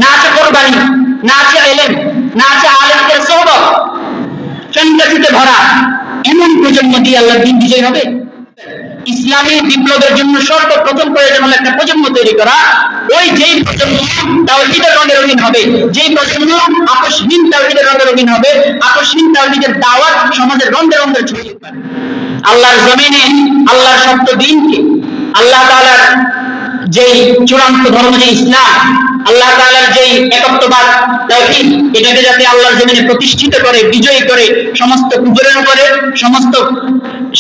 না আছে কোরবানি, না আছে ইলম, না আছে আলেমদের সোহবত, ফ্যান্টাসিতে ভরা এমন প্রজন্ম দিয়ে আল্লাহর দ্বীন বিজয় হবে? ইসলামী বিপ্লবের জন্য সর্বপ্রথম প্রয়োজন হলো একটা প্রজন্ম তৈরি করা। ওই যেই প্রজন্ম তাওহীদের রঙে রঙিন হবে, যেই প্রজন্ম আপোষহীন তাওহীদের রঙে রঙিন হবে, আপোষহীন তাওহীদের দাওয়াত সমাজের রঙে রঙে ছড়িয়ে পড়বে। আল্লাহর জমিনে আল্লাহর সত্য দ্বীনকে, আল্লাহ তাআলার যেই চূড়ান্ত ধর্ম যে ইসলাম, আল্লাহ তাআলার যেই একত্ববাদ তাওহীদ, এটাকে যাতে আল্লাহর জমিনে প্রতিষ্ঠিত করে, বিজয়ী করে, সমস্ত কুফরের উপরে, সমস্ত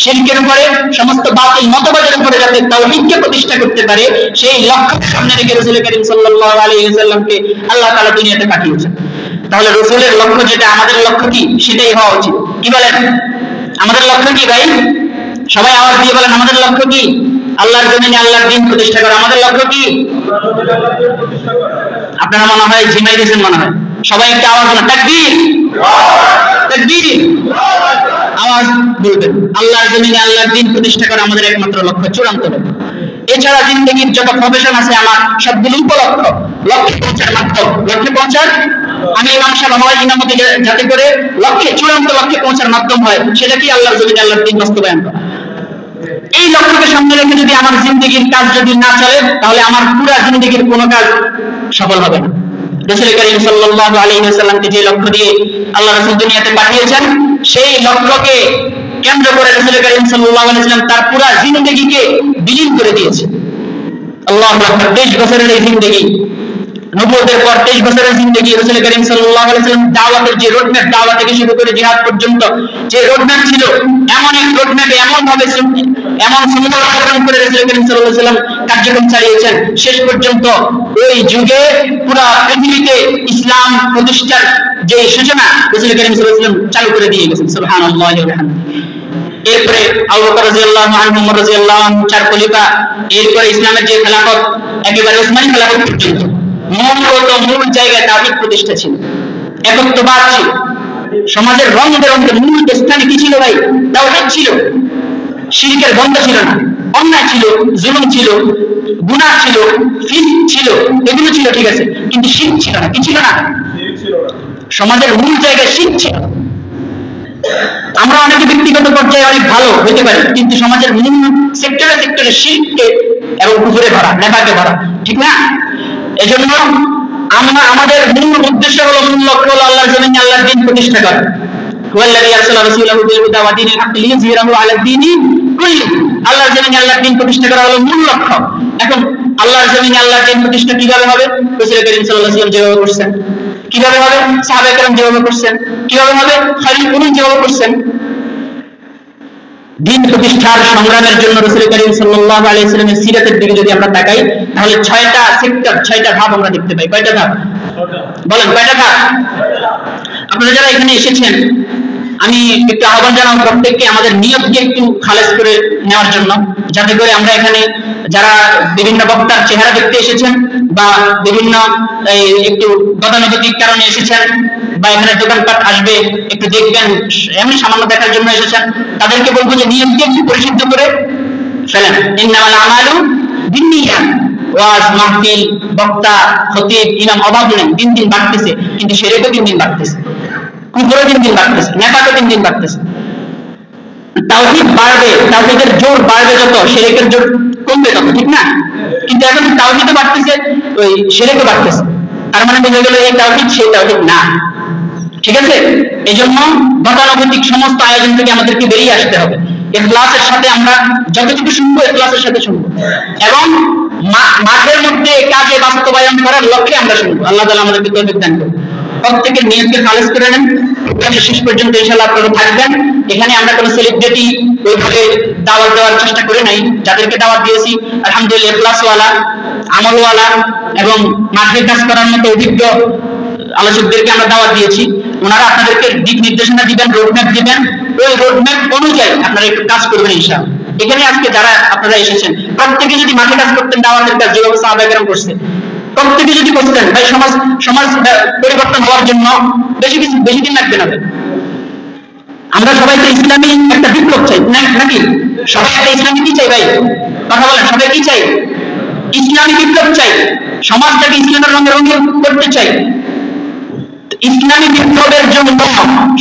শিরকের উপরে, সমস্ত বাতিল মতবাদের উপরে যাতে তাওহীদকে প্রতিষ্ঠা করতে পারে, সেই লক্ষ্যকে সামনে রেখে রাসূল করিম সাল্লাল্লাহু আলাইহি ওয়াসাল্লামকে আল্লাহ তাআলা দুনিয়াতে পাঠিয়েছেন। তাহলে রাসূলের লক্ষ্য যেটা, আমাদের লক্ষ্য কি সেটাই হওয়া উচিত। কি বলেন? আমাদের লক্ষ্য কি ভাই? সবাই আওয়াজ দিয়ে বলেন, আমাদের লক্ষ্য কি? আল্লাহর জমিনে আল্লাহর দ্বীন প্রতিষ্ঠা করা। আমাদের লক্ষ্য কি? আপনারা মনে হয় ঝিমাই দিয়েছেন, মনে হয়। সবাই একটা আওয়াজ বলেন, তাকবীর, তাকবীর, আওয়াজ বলবেন। আল্লাহর জমিনে আল্লাহর দ্বীন প্রতিষ্ঠা করা আমাদের একমাত্র লক্ষ্য, চূড়ান্ত লক্ষ্য। এছাড়া জিন্দগির যত প্রফেশন আছে আমার, সবগুলো উপলক্ষ, লক্ষ্যে পৌঁছার মাধ্যম, লক্ষ্যে পৌঁছার, আমি ইমাম সাহেব হয় ইমামতি যাতে করে লক্ষ্যে, চূড়ান্ত লক্ষ্যে পৌঁছার মাধ্যম হয়, সেটা কি আল্লাহর জমিনে আল্লাহর দ্বীন বাস্তবায়ন করা। এই লক্ষ্যকে সামনে রেখে যদি আমার জিন্দগির কাজ যদি না চলে, তাহলে আমার পুরা জিন্দগির কোনো কাজ সফল হবে না। রাসূল করিম সাল্লাল্লাহু আলাইহি ওয়াসাল্লামকে যে লক্ষ্য দিয়ে আল্লাহ রাসূল দুনিয়াতে পাঠিয়েছেন, সেই লক্ষ্যকে কেন্দ্র করে রাসূল করিম সাল্লাল্লাহু আলাইহি ওয়াসাল্লাম তার পুরা জিন্দগিকে বিলীন করে দিয়েছে। আল্লাহু আকবার। 23 বছরের এই জিন্দগি, নবুয়তের পর 23 বছরের জিন্দগি, রাসূল করিম সাল্লাল্লাহু আলাইহি ওয়াসাল্লাম দাওয়াতের যে রোডম্যাপ, দাওয়াত থেকে শুরু করে জিহাদ পর্যন্ত যে রোডম্যাপ ছিল, এমন এক রোডম্যাপে এমন ভাবে এমন সুন্দর আচরণ করে রাসূল করিম সাল্লাল্লাহু আলাইহি ওয়াসাল্লাম কার্যক্রম চালিয়েছেন, শেষ পর্যন্ত ওই যুগে পুরো পৃথিবীতে ইসলাম প্রতিষ্ঠার যে সূচনা রাসূল করিম সাল্লাল্লাহু আলাইহি ওয়াসাল্লাম চালু করে দিয়ে গেছেন। সুবহানাল্লাহি ওয়া বিহামদিহি। এরপরে আবু বকর রাদিয়াল্লাহু আনহু, ওমর রাদিয়াল্লাহু আনহু, চার খলিফা, এরপরে ইসলামের যে খেলাফত, একেবারে ওসমানী খেলাফত পর্যন্ত মূল জায়গায় তাওহীদ প্রতিষ্ঠা ছিল, একত্ববাদ ছিল। সমাজের রং বেরঙের মূল স্থানে কি ছিল ভাই? তাওহীদ ছিল। শিরকের বন্ধ ছিল না, অন্যায় ছিল, জুলুম ছিল, গুনাহ ছিল, ফিসক ছিল, এগুলো ছিল, ঠিক আছে, কিন্তু শিরক ছিল না। কি ছিল না? সমাজের মূল জায়গায় শিরক ছিল। আমরা অনেকে ব্যক্তিগত পর্যায়ে অনেক ভালো হতে পারি, কিন্তু সমাজের মূল সেক্টরে সেক্টরে শিরকে এবং কুফরে ভরা, নেফাকে ভরা, ঠিক না? এজন্য আমরা, আমাদের মূল উদ্দেশ্য হলো, মূল লক্ষ্য হলো আল্লাহর জমিনে আল্লাহর দ্বীন প্রতিষ্ঠা করা। ওয়াল্লাযী আরসালা রাসূলাহু বিল হুদা ওয়া দীনিল হক লিইয়ুযহিরাহু আলাদ দীনি কুল্লি। আল্লাহর জমিনে আল্লাহর দ্বীন প্রতিষ্ঠা করা হলো মূল লক্ষ্য। এখন আল্লাহর জমিনে আল্লাহর দ্বীন প্রতিষ্ঠা কিভাবে হবে? রাসূল করিম সাল্লাল্লাহু আলাইহি ওয়াসাল্লাম যেভাবে করছেন। কিভাবে হবে? সাহাবায়ে কেরাম যেভাবে করছেন। কিভাবে হবে? খালিদ উনি যেভাবে করছেন। দ্বীন প্রতিষ্ঠার সংগ্রামের জন্য রাসূল করিম সাল্লাল্লাহু আলাইহি ওয়াসাল্লামের সিরাতের দিকে যদি আমরা তাকাই, তাহলে 6টা সেক্টর, 6টা ধাপ আমরা দেখতে পাই। কয়টা ধাপ? বলেন, কয়টা ধাপ? আপনারা যারা এখানে এসেছেন, আমি একটু আহ্বান জানাবো প্রত্যেককে আমাদের নিয়তকে একটু খালেজ করে নেওয়ার জন্য, যাতে করে আমরা এখানে যারা বিভিন্ন বক্তার চেহারা দেখতে এসেছেন বা বিভিন্ন একটু গতানুগতিক কারণে এসেছেন, বা এখানে দোকানপাট আসবে একটু দেখবেন, এমনি সামান্য দেখার জন্য এসেছেন, তাদেরকে বলবো যে নিয়তকে একটু পরিশুদ্ধ করে ফেলেন। ইন্নামাল আমালু বিন্নিয়াত। ওয়াজ মাহফিল, বক্তা, খতিব, ইমাম অভাব নেই, দিন দিন বাড়তেছে, কিন্তু শিরকও দিন দিন বাড়তেছে, কুফরও দিন দিন বাড়তেছে, নেফাকও দিন দিন বাড়তেছে। তাওহীদ বাড়বে, তাওহীদের জোর বাড়বে যত, শিরকের জোর কমবে তত, ঠিক না? কিন্তু এখন তাওহীদও বাড়তেছে, ওই শিরকও বাড়তেছে। তার মানে বোঝা গেল এই তাওহীদ সেই তাওহীদ না, ঠিক আছে? এজন্য গতানুগতিক সমস্ত আয়োজন থেকে আমাদেরকে বেরিয়ে আসতে হবে। ইখলাসের সাথে আমরা যতটুকু শুনবো, ইখলাসের সাথে শুনবো, এবং মাঠের মধ্যে কাজে বাস্তবায়ন করার লক্ষ্যে আমরা শুনবো। আল্লাহ তাআলা আমাদেরকে তৌফিক দান করুন। প্রত্যেকের নিয়তকে খালেজ করে নেন। শেষ পর্যন্ত ইনশাআল্লাহ আপনারা থাকবেন। এখানে আমরা কোনো সেলিব্রিটি ওইভাবে দাওয়াত দেওয়ার চেষ্টা করি নাই। যাদেরকে দাওয়াত দিয়েছি আলহামদুলিল্লাহ ইখলাসওয়ালা, আমলওয়ালা এবং মাঠের কাজ করার মতো অভিজ্ঞ আলোচকদেরকে আমরা দাওয়াত দিয়েছি। ওনারা আপনাদেরকে দিক নির্দেশনা দিবেন, রোডম্যাপ দিবেন। ওই রোডম্যাপ অনুযায়ী আপনারা একটু কাজ করবেন ইনশাআল্লাহ। এখানে আজকে যারা আপনারা এসেছেন, প্রত্যেকে যদি মাঠে কাজ করতেন, দাওয়াতের কাজ যেভাবে সাহাবায়ে কেরাম করছেন, প্রত্যেকে যদি করতেন, ভাই সমাজ পরিবর্তন হওয়ার জন্য বেশি দিন লাগবে না। আমরা সবাই তো ইসলামী একটা বিপ্লব চাই নাকি? সবাই একটা ইসলামী কি চাই ভাই? কথা বলেন, সবাই কি চাই? ইসলামী বিপ্লব চাই। সমাজটাকে ইসলামের রঙে রঙিন করতে চাই। ইসলামী বিপ্লবের জন্য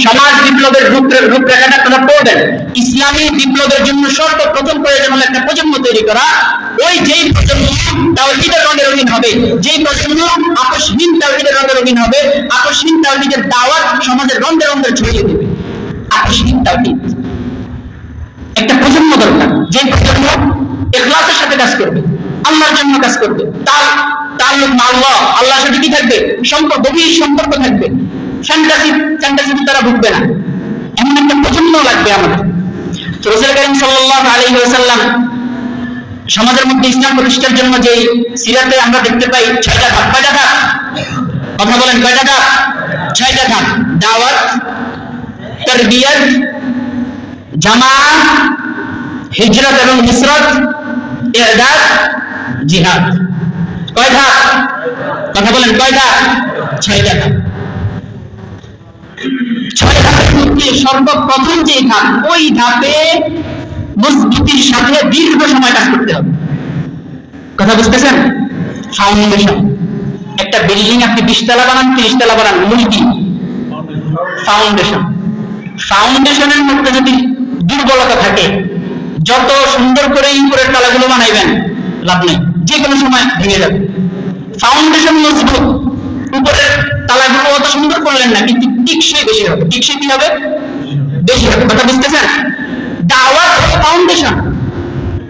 সমাজ বিপ্লবের রূপরেখাটা আপনারা পড়বেন। ইসলামী বিপ্লবের জন্য সর্বপ্রথম প্রয়োজন হলো একটা প্রজন্ম তৈরি করা। ওই যেই প্রজন্ম তাওহীদের রঙে রঙিন হবে, যেই প্রজন্ম আপসহীন তাওহীদের রঙে রঙিন হবে, আপসহীন তাওহীদের দাওয়াত সমাজের রঙে রঙে ছড়িয়ে দেবে। আপসহীন তাওহীদ একটা প্রজন্ম দরকার, যে প্রজন্ম ইখলাসের সাথে কাজ করবে, আল্লাহর জন্য কাজ করবে, তাআল্লুক মা আল্লাহ, আল্লাহর সাথে কি থাকবে? গভীর সম্পর্ক থাকবে। ফ্যান্টাসি তারা ভুগবে না। এমন একটা প্রজন্ম লাগবে আমাদের। তো রাসূল কারীম সাল্লাল্লাহু আলাইহি ওয়াসাল্লাম সমাজের মধ্যে ইসলাম প্রতিষ্ঠার জন্য যে সিরাতে আমরা দেখতে পাই 6টা ধাপ। কয়টা ধাপ? কথা বলেন, কয়টা ধাপ? 6টা ধাপ। দাওয়াত, তারবিয়ত, জামাত, হিজরত এবং নুসরত, ইরদাদ, জিহাদ। কয় ধাপ? কথা বলেন, কয় ধাপ? 6টা ধাপ। 6 ধাপের মধ্যে সর্বপ্রথম যে ধাপ, ওই ধাপে মজবুতির সাথে দীর্ঘ সময় কাজ করতে হবে। কথা বুঝতেছেন? ফাউন্ডেশন। একটা বিল্ডিং আপনি 20 তলা বানান, 30 তলা বানান, মূল কি? ফাউন্ডেশন। ফাউন্ডেশনের মধ্যে যদি দুর্বলতা থাকে, যত সুন্দর করে উপরের তলাগুলো বানাইবেন লাভ নেই, যে কোনো সময় ভেঙে যাবে। ফাউন্ডেশন মজবুত, উপরের তলাগুলো অত সুন্দর করলেন না, কিন্তু টিকসই বেশি হবে। টিকসই কি হবে? বেশি হবে। কথা বুঝতেছেন? দাওয়াত হলো ফাউন্ডেশন,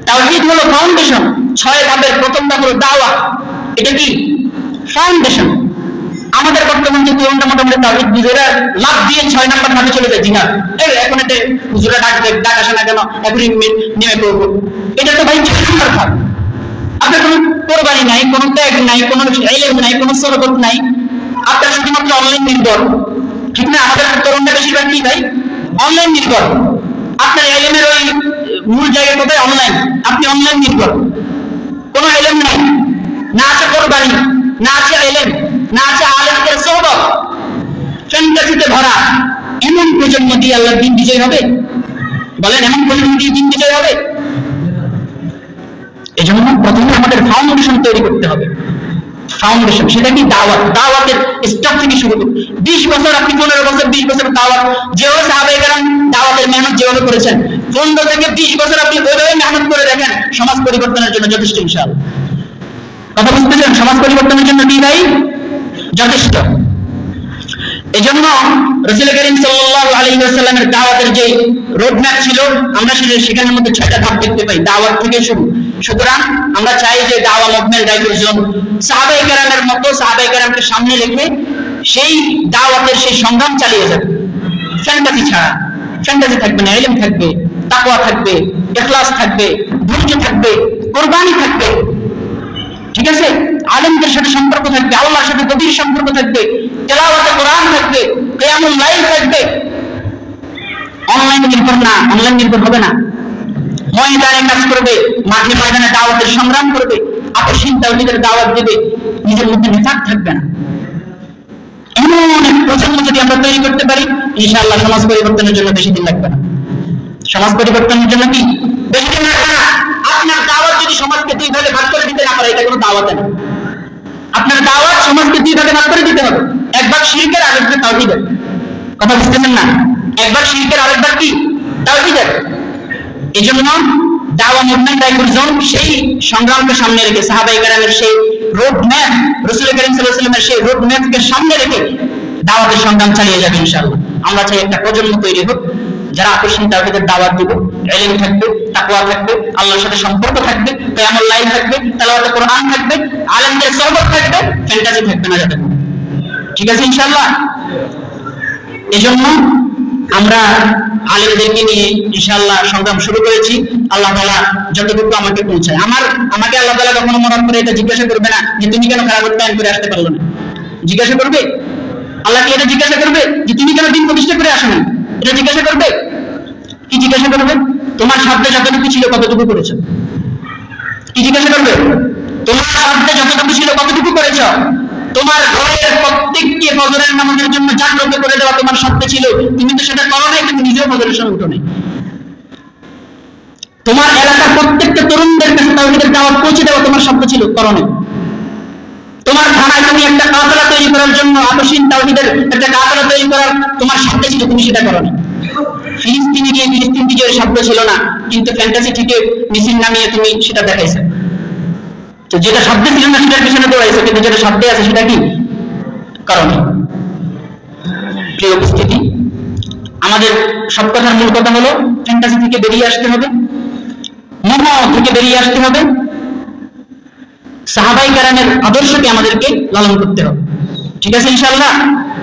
তাওহীদ হলো ফাউন্ডেশন। 6 ধাপের প্রথম ধাপ হলো দাওয়াত। এটা কি? ফাউন্ডেশন। আমাদের বর্তমান যে তরুণরা মোটামুটি তাওহীদ বুঝেরা লাভ দিয়ে 6 নাম্বার ধাপে চলে যায়। জিহাদ, এখন এটা হুজুরা ডাক আসে না কেন, এখনই নেমে পড়বো। এটা তো ভাই 6 নাম্বার ধাপ। আপনার কোনো কোরবানি নাই, কোনো ত্যাগ নাই, কোনো ইলম নাই, কোনো সরবত নাই, আপনার শুধুমাত্র অনলাইন নির্ভর। ঠিক না? আমাদের তরুণরা বেশিরভাগ কি ভাই? অনলাইন নির্ভর। আপনার ইলমের ওই মূল জায়গা কোথায়? অনলাইন। আপনি অনলাইন নির্ভর, কোনো ইলম নাই, না আছে কোরবানি, না আছে ইলম, না আছে আলেমদের সোহবত, ফ্যান্টাসিতে ভরা। এমন প্রজন্ম দিয়ে আল্লাহর দ্বীন বিজয় হবে? বলেন, এমন প্রজন্ম দিয়ে দ্বীন বিজয় হবে? এজন্য প্রথমে আমাদের ফাউন্ডেশন তৈরি করতে হবে। ফাউন্ডেশন, সেটা কি? দাওয়াত। দাওয়াতের স্টাফ থেকে শুরু করুন। 20 বছর আপনি 15 বছর 20 বছর দাওয়াত, যেভাবে সাহাবায়ে কেরাম দাওয়াতের মেহনত যেভাবে করেছেন, 15 থেকে 20 বছর আপনি ওইভাবে মেহনত করে দেখেন, সমাজ পরিবর্তনের জন্য যথেষ্ট ইনশাআল্লাহ। কথা বুঝতেছেন? সমাজ পরিবর্তনের জন্য কি ভাই? যথেষ্ট। এজন্য রাসূল কারীম সাল্লাল্লাহু আলাইহি ওয়াসাল্লামের দাওয়াতের যে রোড ম্যাপ ছিল, আমরা সেখানের মধ্যে 6টা ধাপ দেখতে পাই, দাওয়াত থেকে শুরু। সুতরাং আমরা চাই যে দাওয়া মুভমেন্ট ডাইভারশন সাহাবায়ে কেরামের মতো সাহাবায়ে কেরামকে সামনে রেখে সেই দাওয়াতের সেই সংগ্রাম চালিয়ে যাবে। ফ্যান্টাসি ছাড়া। ফ্যান্টাসি থাকবে না, ইলম থাকবে, তাকওয়া থাকবে, ইখলাস থাকবে, ধৈর্য থাকবে, কুরবানি থাকবে। ঠিক আছে? আলেমদের সাথে সম্পর্ক থাকবে, আল্লাহর সাথে গভীর সম্পর্ক থাকবে, তেলাওয়াতে কোরআন থাকবে, কিয়ামুল লাইল থাকবে। অনলাইন নির্ভর না, অনলাইন নির্ভর হবে না। ময়দানে কাজ করবে, মাঠে ময়দানে দাওয়াতের সংগ্রাম করবে, আপসহীন তাওহীদের দাওয়াত দেবে, নিজের মধ্যে নিফাক থাকবে না। এমন এক প্রজন্ম যদি আমরা তৈরি করতে পারি, ইনশাআল্লাহ সমাজ পরিবর্তনের জন্য বেশি দিন লাগবে না। সমাজ পরিবর্তনের জন্য কি বেশি দিন লাগবে না? আপনার দাওয়াত যদি সমাজকে 2 ভাগে ভাগ করে দিতে না পারে, এটা কোনো দাওয়াত না। আপনার দাওয়াত সমাজকে 2 ভাগে ভাগ করে দিতে হবে, এক ভাগ শিরকের, আরেক ভাগ তাওহীদের। কথা বুঝতেছেন না? এক ভাগ শিরকের, আরেক ভাগ কি? তাওহীদের। এজন্য দাওয়া মুভমেন্ট ডাইভারশন সেই সংগ্রামকে সামনে রেখে, সাহাবায়ে কেরামের সেই রোড ম্যাপ, রাসূল কারীম সাল্লাল্লাহু আলাইহি ওয়াসাল্লামের সেই রোড ম্যাপকে সামনে রেখে দাওয়াতের সংগ্রাম চালিয়ে যাবে ইনশাআল্লাহ। আমরা চাই একটা প্রজন্ম তৈরি হোক যারা আপসহীন তাওহীদের দাওয়াত দিবে, ইলম থাকবে, তাকওয়া থাকবে, আল্লাহর সাথে সম্পর্ক থাকবে, কিয়ামুল লাইল থাকবে, তেলাওয়াতে কোরআন থাকবে, আলেমদের সোহবত থাকবে, ফ্যান্টাসি থাকবে না যাতে। ঠিক আছে ইনশাআল্লাহ? এজন্য আমরা আলেমদেরকে নিয়ে ইনশাআল্লাহ সংগ্রাম শুরু করেছি। আল্লাহ তাআলা যতটুকু আমাকে পৌঁছায়, আমাকে আল্লাহ তাআলা কখনো মরার পরে এটা জিজ্ঞাসা করবে না যে তুমি কেন খারাপ টাইম করে আসতে পারলো না। জিজ্ঞাসা করবে? আল্লাহ কি এটা জিজ্ঞাসা করবে যে তুমি কেন দিন প্রতিষ্ঠা করে আসো না? এটা জিজ্ঞাসা করবে? কি জিজ্ঞাসা করবে? তোমার সাধ্যে যতটুকু ছিল কতটুকু করেছো? কি জিজ্ঞাসা করবে? তোমার সাধ্যে যতটুকু ছিল কতটুকু করেছো? তোমার ঘরের প্রত্যেককে ফজরের নামাজের জন্য জাগ্রত করে দেওয়া তোমার সাধ্যে ছিল, তুমি তো সেটা করো নাই, তুমি নিজেও ফজরের সময় উঠো নাই। তোমার এলাকার প্রত্যেকটা তরুণদের কাছে তাওহীদের দাওয়াত পৌঁছে দেওয়া তোমার সাধ্য ছিল, করো নাই। তোমার থানায় তুমি একটা কাফেলা তৈরি করে জন্য আকর্ষণ তাওহীদের একটা কাফেলা তৈরি করার তোমার সাধ্য ছিল, তুমি সেটা করো না। ফিলিস্তিনে গিয়ে ফিলিস্তিন বিজয়ের শব্দ ছিল না, কিন্তু ফ্যান্টাসি থেকে মিছিল নামিয়ে তুমি সেটা দেখাইছো। তো যেটা শব্দে ছিল না সেটার পিছনে দৌড়াইছো, কিন্তু যেটা শব্দে আছে সেটা কি কারণ। প্রিয় উপস্থিতি, আমাদের সব কথার মূল কথা হলো ফ্যান্টাসি থেকে বেরিয়ে আসতে হবে, মোহ থেকে বেরিয়ে আসতে হবে, সাহাবায়ে কেরামের আদর্শকে আমাদেরকে লালন করতে হবে। ঠিক আছে ইনশাআল্লাহ?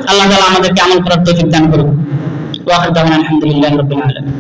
আল্লাহ তাআলা আমাদেরকে আমল করার তৌফিক দান করুন। ওয়া আখিরু দাওয়ানা আলহামদুলিল্লাহি রাব্বিল আলামিন।